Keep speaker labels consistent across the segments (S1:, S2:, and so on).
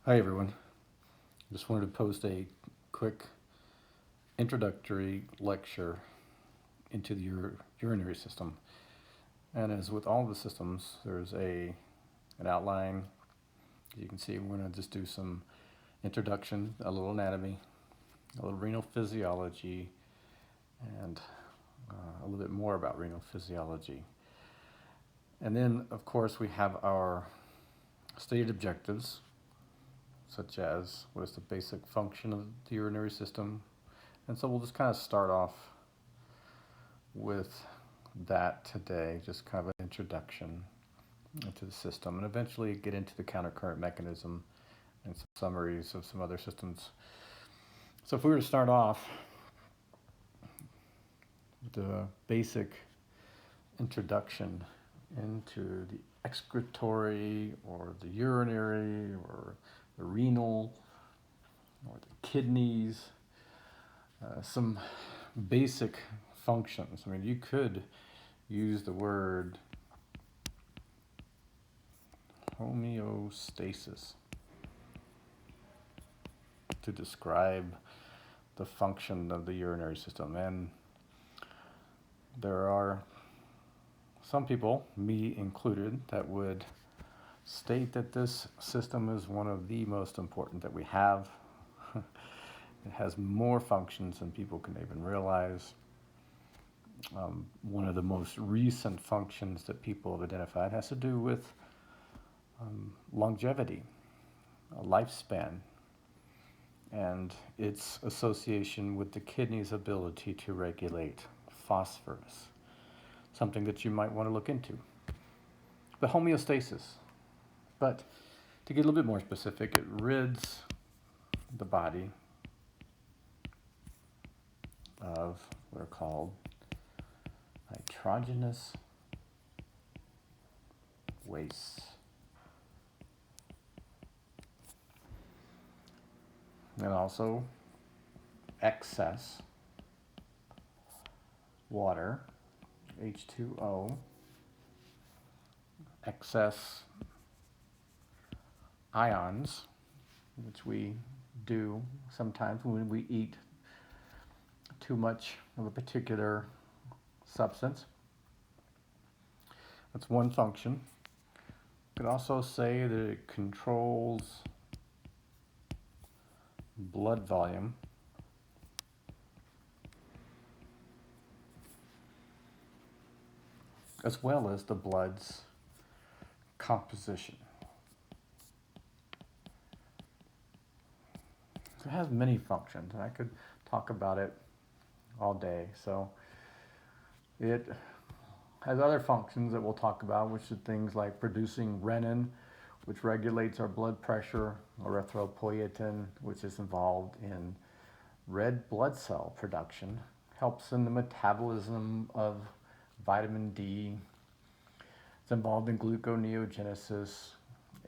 S1: Hi everyone. Just wanted to post a quick introductory lecture into the urinary system. And as with all the systems, there's an outline. You can see we're going to just do some introduction, a little anatomy, a little renal physiology, and a little bit more about renal physiology. And then, of course, we have our stated objectives, such as what is the basic function of the urinary system. And so we'll just kind of start off with that today, just kind of an introduction into the system, and eventually get into the countercurrent mechanism and some summaries of some other systems. So if we were to start off with the basic introduction into the excretory or the urinary or the renal or the kidneys, some basic functions. I mean, you could use the word homeostasis to describe the function of the urinary system. And there are some people, me included, that would state that this system is one of the most important that we have. It has more functions than people can even realize. One of the most recent functions that people have identified has to do with longevity, lifespan, and its association with the kidney's ability to regulate phosphorus, something that you might want to look into. The homeostasis. But to get a little bit more specific, it rids the body of what are called nitrogenous wastes. And also excess water, H2O, excess ions, which we do sometimes when we eat too much of a particular substance. That's one function. You could also say that it controls blood volume, as well as the blood's composition. So it has many functions, and I could talk about it all day. So it has other functions that we'll talk about, which are things like producing renin, which regulates our blood pressure, erythropoietin, which is involved in red blood cell production, helps in the metabolism of vitamin D. It's involved in gluconeogenesis,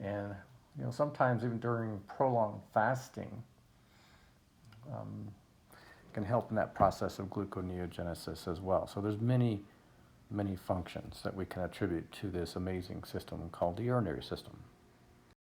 S1: and sometimes even during prolonged fasting, can help in that process of gluconeogenesis as well. So there's many functions that we can attribute to this amazing system called the urinary system.